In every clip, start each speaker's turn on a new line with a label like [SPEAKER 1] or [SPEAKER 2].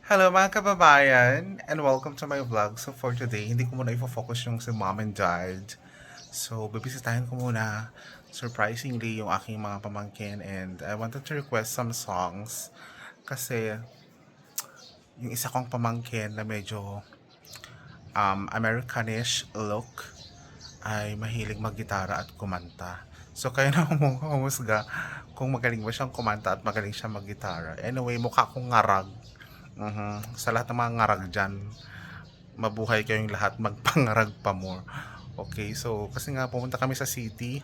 [SPEAKER 1] Hello mga kababayan and welcome to my vlog. So for today, hindi ko muna i-focus yung si mom and dad. So bibisitahin ko muna surprisingly yung aking mga pamangkin and I wanted to request some songs kasi yung isa kong pamangkin na medyo Americanish look ay mahilig maggitara at kumanta. So kayo na humusga kung magaling ba siyang kumanta at magaling siya maggitara. Anyway, mukha akong ngarag. Sa lahat ng mga ngarag dyan, mabuhay kayong lahat, magpangarag pa more. Okay, so kasi nga pumunta kami sa city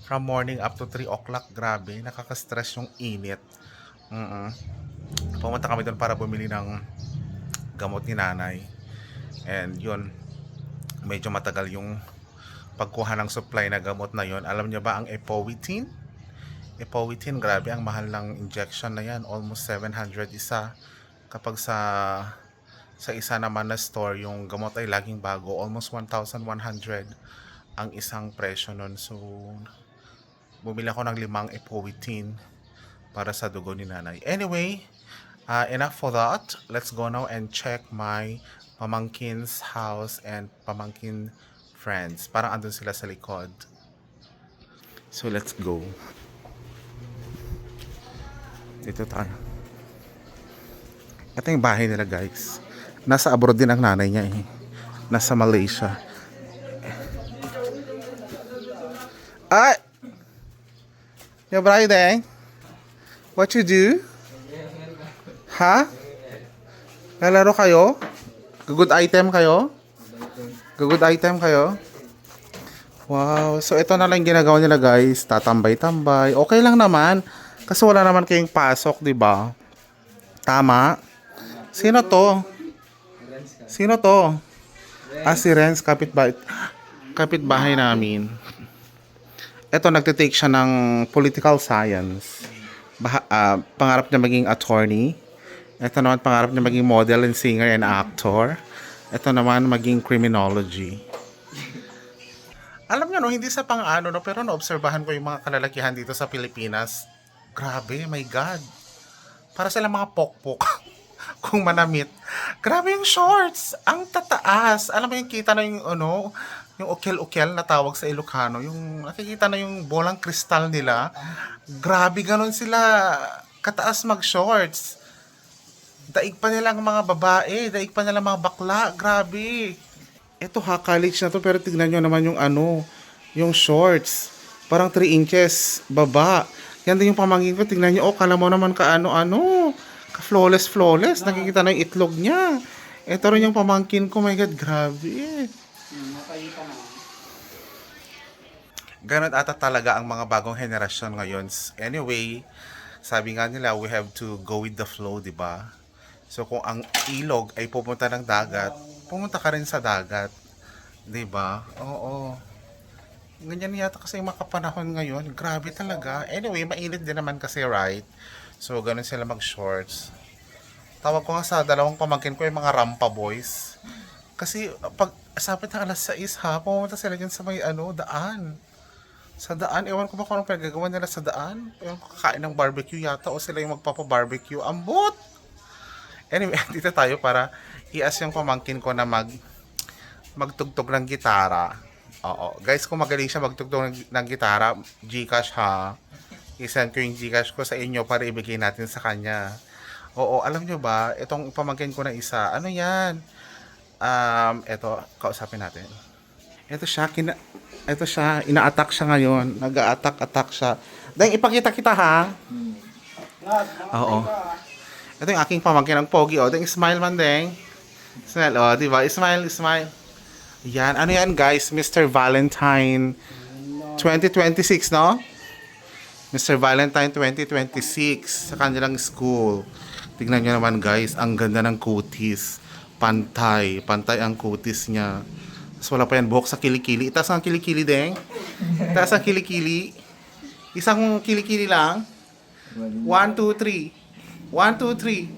[SPEAKER 1] from morning up to 3 o'clock. Grabe, nakaka-stress yung init. mm Pumunta kami doon para bumili ng gamot ni nanay. And yun, medyo matagal yung pagkuha ng supply na gamot na yon. Alam niyo ba ang Epoetin? Epoetin, grabe ang mahal ng injection na yan. Almost 700 isa. Kapag sa isa naman na store, yung gamot ay laging bago. Almost 1,100 ang isang presyo nun. So, bumili ako ng 5 Epoetin para sa dugo ni nanay. Anyway, enough for that. Let's go now and check my pamangkin's house and pamangkin friends. Parang andun sila sa likod. So, let's go. Dito tayo. Ito yung bahay nila, guys. Nasa abroad din ang nanay niya eh. Nasa Malaysia. Ay! Your bride, what you do? Ha? Lalaro kayo? Good item kayo? Good item kayo? Wow. So, ito na lang ginagawa nila, guys. Tatambay-tambay. Okay lang naman. Kasi wala naman kayong pasok, di ba? Tama? Sino to? Sino to? Si Renz, kapitbahay namin. Ito, nagtitake siya ng political science. Pangarap niya maging attorney. Ito naman, pangarap niya maging model and singer and actor. Ito naman, maging criminology. Alam niyo, no, hindi sa pang-ano, no, pero naobserbahan ko yung mga kalalakihan dito sa Pilipinas. Grabe, my God. Para sila mga pokpok. Kung manamit. Grabe yung shorts. Ang tataas. Alam mo yung kita na yung ano, yung ukel-ukel na tawag sa Ilocano. Yung nakikita na yung bolang kristal nila. Grabe ganon sila. Kataas mag-shorts. Daig pa nilang mga babae. Daig pa nilang mga bakla. Grabe. Ito ha, college na to. Pero tignan nyo naman yung ano, yung shorts. Parang 3 inches baba. Yan din yung pamangkin ko. Tignan nyo, kala mo naman ka ano-ano. Flawless. Nakikita na yung itlog niya. Ito rin yung pamangkin ko. My God, grabe. Ganun ata talaga ang mga bagong henerasyon ngayon. Anyway, sabi nga nila, we have to go with the flow, di ba? So, kung ang ilog ay pupunta ng dagat, pumunta ka rin sa dagat. Di ba? Oo. Ganyan yata kasi yung mga kapanahon ngayon. Grabe talaga. Anyway, mainit din naman kasi, right? So, ganun sila mag-shorts. Tawag ko nga sa dalawang pamangkin ko yung mga rampa boys. Kasi pag sapit ng alas 6 ha, pumunta sila dyan sa may daan. Sa daan, ewan ko ba kung anong pinagagawa nila sa daan. Ewan ko, kakain ng barbecue yata o sila yung magpapa-barbecue. Ambot! Anyway, dito tayo para i-ask yung pamangkin ko na magtugtog ng gitara. Oo. Guys, kung magaling siya magtugtog ng gitara, Gcash ha. I-send ko yung Gcash ko sa inyo para ibigay natin sa kanya. Oo, alam nyo ba, itong pamangkin ko na isa, ano yan? Ito, kausapin natin. Ito siya, ina-attack siya ngayon. Nag-a-attack siya. Dahil ipakita kita ha. Oo. Ito yung aking pamangkin ng pogi. O, dahil smile man deng. Smile, o, diba? Smile. Yan, ano yan guys? Mr. Valentine 2026, no? Mr. Valentine 2026 sa kanilang school. Tignan nyo naman guys, ang ganda ng kutis. Pantay ang kutis niya. Tapos wala pa yan buhok sa kilikili. Itaas ang kilikili, deng. Itaas ang kilikili. Isang kilikili lang. 1, 2, 3. 1, 2, 3.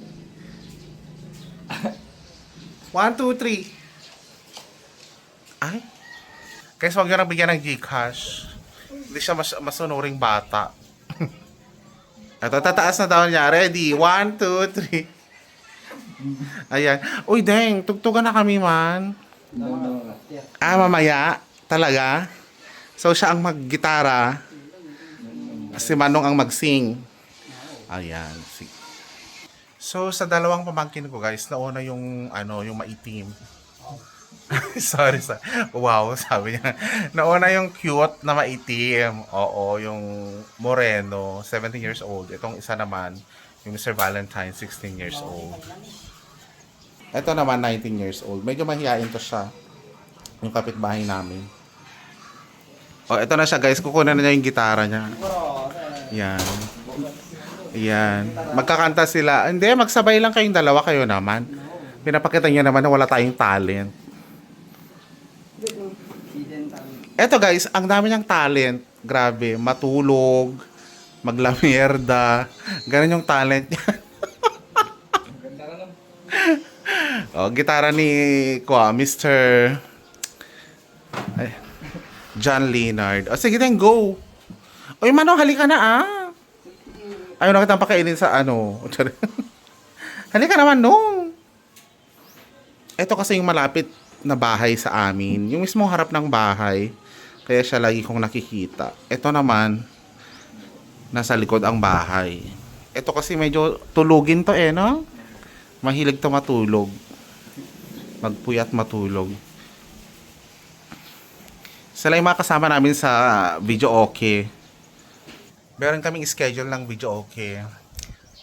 [SPEAKER 1] 1, 2, 3. Ay. Guys, huwag nyo nang bigyan ng Gcash. Hindi siya masunuring bata. Ito, tataas na daw niya. Ready? 1, 2, 3. Ayan. Uy, deng, tugtugan na kami man. Mamaya. Talaga? So, siya ang mag-gitara. Si Manong ang mag-sing. Ayan. So, sa dalawang pamangkin ko, guys, nauna yung, yung maitim. sorry. Wow, sabi niya. Nauna yung cute na maitim. Oo, yung moreno, 17 years old. Itong isa naman, yung Mr. Valentine, 16 years old. Ito naman, 19 years old. Medyo mahihain to siya. Yung kapitbahay namin. Ito na siya, guys. Kukunan na niya yung gitara niya. Yan. Yan. Magkakanta sila. Hindi, magsabay lang kayong dalawa, kayo naman. Pinapakita niya naman na wala tayong talent. Eto guys, ang dami niyang talent. Grabe, matulog, maglamierda. Ganun yung talent niya. Gitara ni Mr. John Leonard. Sige then, go. Uy, Manong, halika na Ayaw na kitang pakainin sa halika naman, no. Ito kasi yung malapit na bahay sa amin. Yung mismong harap ng bahay. Kaya siya lagi kong nakikita. Ito naman, nasa likod ang bahay. Ito kasi medyo tulugin to no? Mahilig to matulog. Magpuyat matulog. Sila yung mga kasama namin sa video okay. Meron kaming schedule ng video okay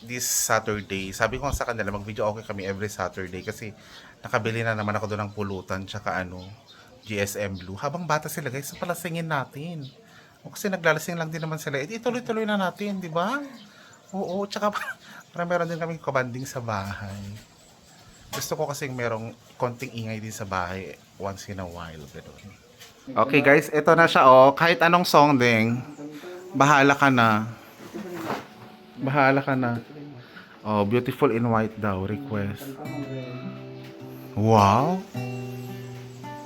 [SPEAKER 1] this Saturday. Sabi ko sa kanila, mag-video okay kami every Saturday kasi nakabili na naman ako doon ng pulutan tsaka GSM Blue. Habang bata sila guys, palasingin natin. Kasi naglalasing lang din naman sila. Ituloy-tuloy na natin, di ba? Oo, tsaka para meron din kaming kabanding sa bahay. Gusto ko kasi merong konting ingay din sa bahay once in a while. Ganun. Okay guys, ito na siya Kahit anong song ding, bahala ka na. Bahala ka na. Beautiful in White daw, request. Wow.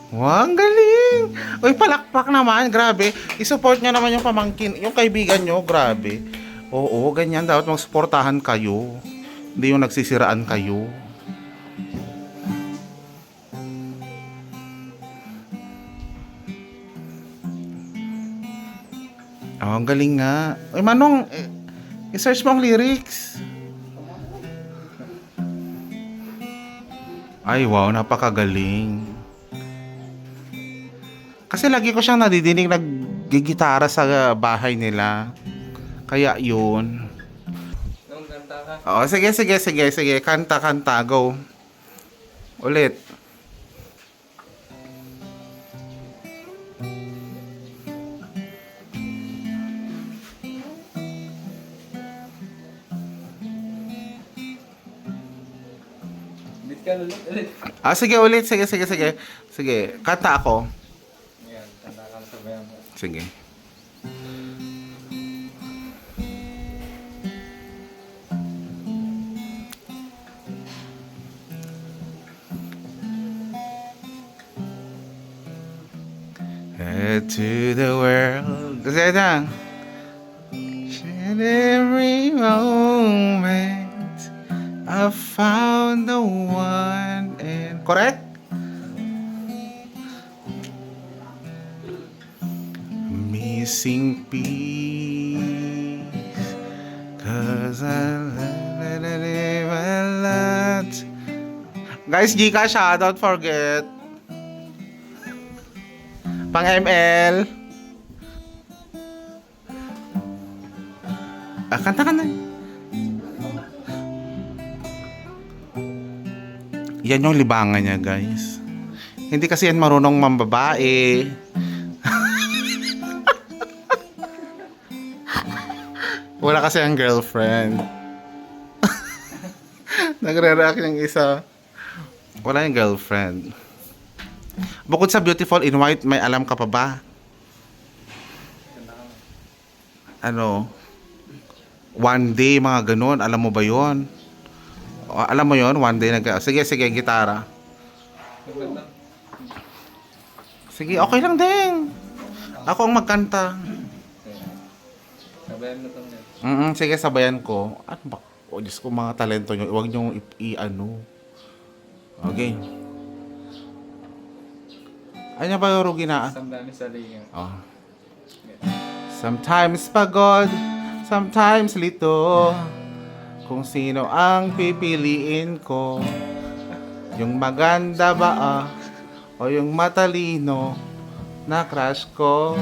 [SPEAKER 1] Wow, ang galing. Uy, palakpak naman, grabe. I-support nyo naman yung pamangkin, yung kaibigan nyo, grabe. Oo, ganyan, dapat magsuportahan kayo. Hindi yung nagsisiraan kayo. Ang galing nga. Uy, Manong, i-search mo ang lyrics. Ay, wow, napakagaling. Kasi lagi ko siyang nadidinig naggigitara sa bahay nila. Kaya yun. Sige. Kanta, go. Ulit. Sige ulit. Sige, kanta ako.
[SPEAKER 2] Kanta ka sabayan mo.
[SPEAKER 1] Sige. Head to the world. Kasi ito. And every moment I found the one and correct? Missing piece, 'cause I live a lot. Guys, Gcash don't forget. Pang ML. Kanta ka na. Yan yung libangan niya, guys. Hindi kasi yan marunong mambabae. Wala kasi ang girlfriend. Nagre-react yung isa. Wala yung girlfriend. Bukod sa Beautiful in White, may alam ka pa ba? One Day, mga ganun. Alam mo ba yon? Alam mo yon? One Day. Sige, gitara. Sige, okay lang din. Ako ang magkanta.
[SPEAKER 2] Sabayan mo ito.
[SPEAKER 1] Sige, sabayan ko. Ano ba? Diyos ko, mga talento nyo. Huwag nyo i-ano. Okay. Ano ba yung ginaan?
[SPEAKER 2] Samdami sa linga.
[SPEAKER 1] Oh. Sometimes pagod, sometimes lito. Kung sino ang pipiliin ko. Yung maganda ba o yung matalino na crush ko.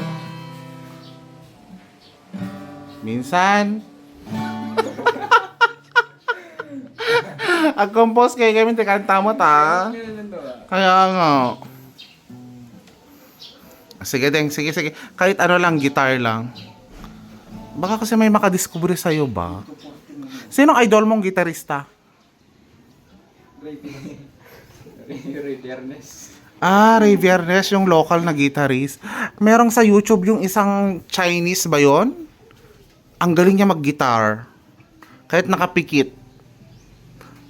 [SPEAKER 1] Minsan Ag-compose kayo kami kanta mo ta. Kaya nga. Sige deng, sige. Kahit ano lang, guitar lang. Baka kasi may makadiscover sa'yo ba? Sino idol mong gitarista?
[SPEAKER 2] Ray Viernes.
[SPEAKER 1] Ray Viernes, yung local na guitarist. Merong sa YouTube yung isang Chinese ba yon? Ang galing niya mag-guitar. Kahit nakapikit.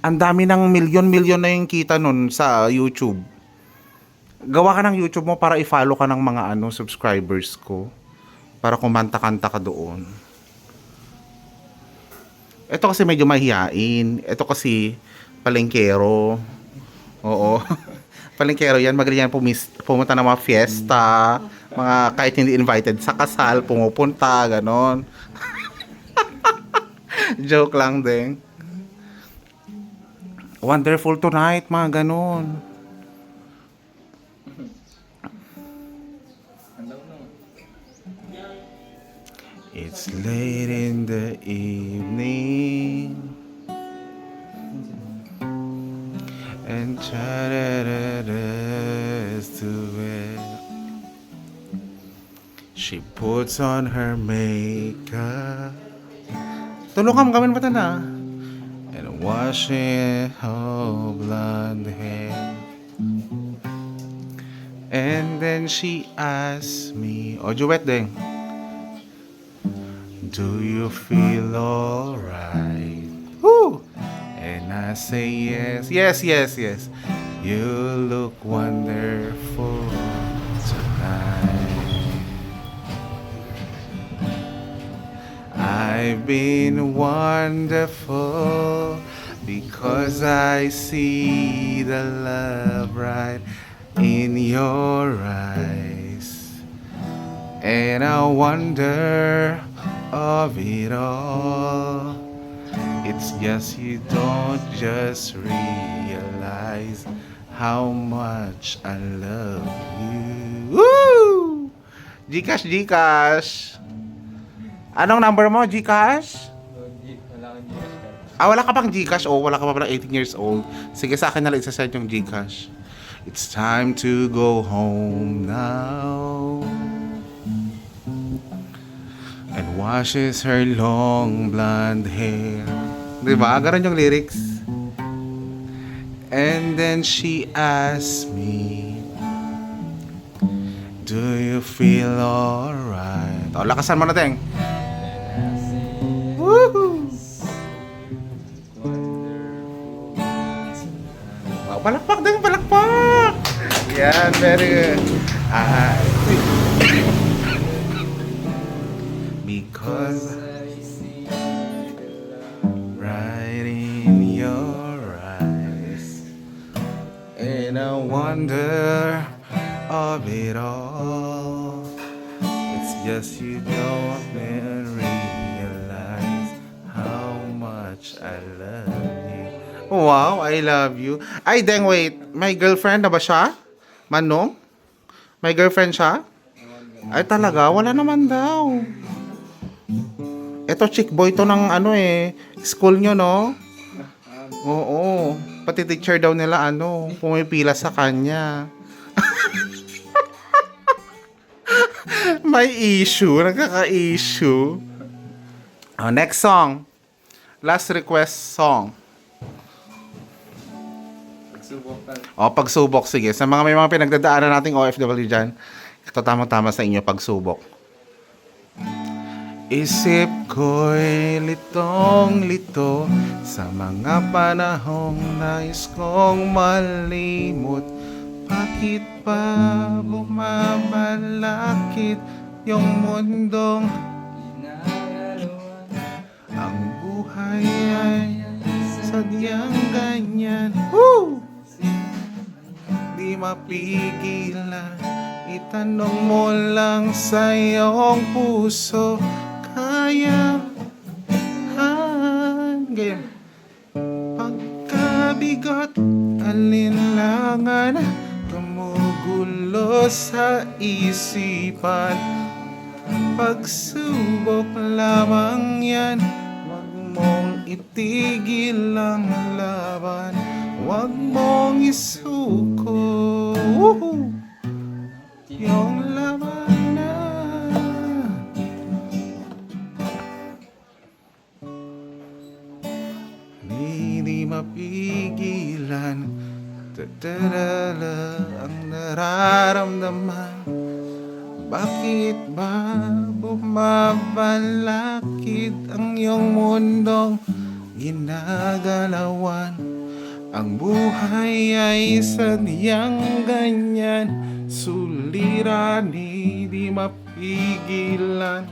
[SPEAKER 1] Ang dami ng milyon-milyon na yung kita nun sa YouTube. Gawa ka ng YouTube mo para i-follow ka ng mga subscribers ko. Para kumanta-kanta ka doon. Ito kasi medyo mahihain. Ito kasi palengkero. Oo. Palengkero yan. Magaling yan pumunta ng mga fiesta. Mga kahit hindi invited sa kasal, pumupunta, ganon. Joke lang din. Wonderful tonight, mga ganon. It's late in the evening and is to it. She puts on her makeup. Tulungan kami mata na. And washing her blonde hair. And then she asks me, duet din. Do you feel alright? Woo! And I say yes. You look wonderful tonight. I've been wonderful because I see the love right in your eyes. And I wonder of it all. It's just you don't just realize how much I love you. Woo! Gcash. Anong number mo, Gcash?
[SPEAKER 2] Wala kang Gcash.
[SPEAKER 1] Wala ka pang Gcash? Wala ka pa pala 18 years old. Sige, sa akin na lang isa-send yung Gcash. It's time to go home now. And washes her long blonde hair. Diba? Ganon yung lyrics. And then she asks me, do you feel alright? Lakasan mo na, Teng. Woohoo! Palakpak din, palakpak! Yan, very good. Because I see the love right in your eyes, and I wonder of it all. It's just you don't realize how much I love you. Wow, I love you. Ay, Deng, wait. May girlfriend na ba siya? Manong? May girlfriend siya? Ay, talaga? Wala naman daw. Ito, chick boy to ng school nyo, no? Oo. Pati teacher daw nila, pumipila sa kanya. May issue. Nagkaka-issue. Next song. Last request song. Pagsubok. Sige. Sa may mga pinagdadaanan nating OFW dyan, ito tama-tama sa inyo, pagsubok. Isip ko'y litong-lito sa mga panahong nais kong malimot. Bakit pa bumabalakid yung mundong ang buhay ay sadyang ganyan? Woo! di mapigilan. Itanong mo lang sa iyong puso, kaya game. Pagkabigat, alinlangan, gumugulo sa isipan. Pagsubok lamang yan, wag mong itigil ang laban, wag mong isuko yung labanan. Hindi mapigilan, tadadala ang nararamdaman. Bakit ba bumabalakid ang iyong mundong ginagalawan? Ang buhay ay sadyang ganyan, suliranin, di mapigilan.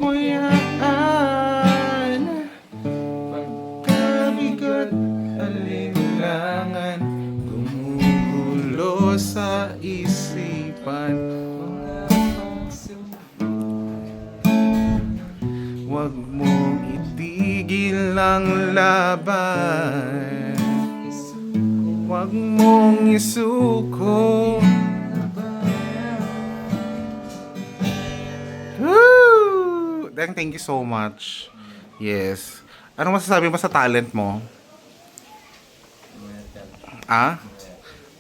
[SPEAKER 1] Muyaan, pagkabigat, alinlangan, gumugulo sa isipan. Huwag mong itigil ang laban, huwag mong isuko. Woo! Deng, thank you so much. Yes. Ano masasabi mo sa talent mo? Ah?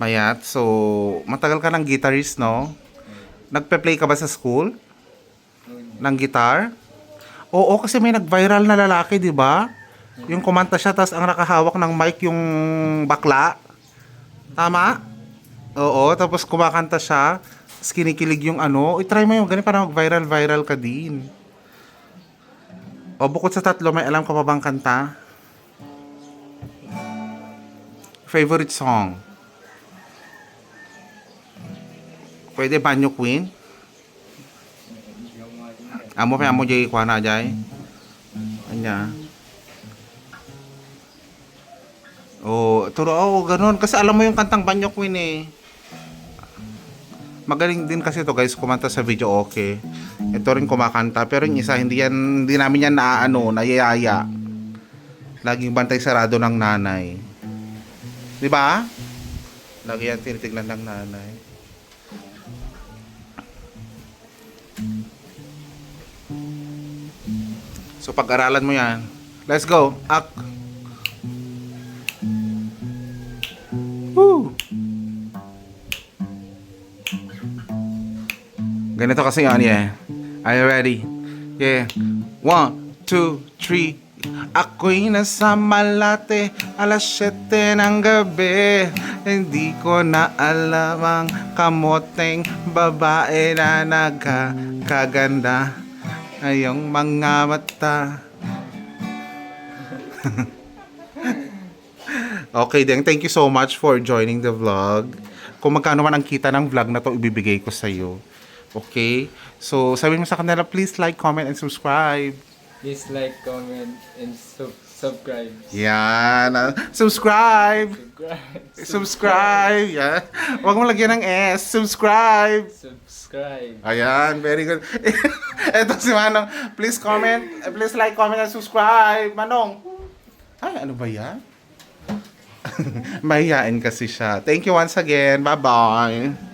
[SPEAKER 1] Mayat. So, matagal ka ng guitarist, no? Nagpe-play ka ba sa school? Ng guitar? Oo, kasi may nag-viral na lalaki, di ba? Yung kumanta siya, tapos ang nakahawak ng mic yung bakla. Tama? Oo, tapos kumakanta siya, tapos kinikilig yung ano. I-try mo yung ganun para mag-viral ka din. O, bukod sa tatlo, may alam ka pa bang kanta? Favorite song? Pwede Banyo Queen? Amo pa amo jay kuha na jay. Anya. Oh, turo ganun kasi alam mo yung kantang Banyo Queen eh. Magaling din kasi to guys kumanta sa video okay. Ito rin kumakanta pero yung isa hindi namin yan nayayaya. Laging bantay sarado ng nanay. 'Di ba? Lagi yan tinitignan ng nanay. So pag-aralan mo yan. Let's go. Ak. Woo. Ganito kasi yan, yeah. Are you ready? Yeah. 1, 2, 3. Ako'y nasa Malate, alas 7 ng gabi. Hindi ko na alam ang kamoteng babae na nagkaganda. Ayong mga mata. Okay, then thank you so much for joining the vlog. Kung magkano man ang kita ng vlog na to, ibibigay ko sa iyo. Okay? So, sabihin mo sa kanila, please like, comment, and subscribe.
[SPEAKER 2] Please like, comment, and subscribe.
[SPEAKER 1] Yan. Subscribe.
[SPEAKER 2] Subscribe.
[SPEAKER 1] Subscribe. Yan. Huwag mo lagyan ng S. Subscribe.
[SPEAKER 2] Subscribe.
[SPEAKER 1] Ayan, very good. Eto si Manong. Please comment, please like, comment, and subscribe. Manong. Ay, ano ba yan? Mahihain kasi siya. Thank you once again. Bye-bye.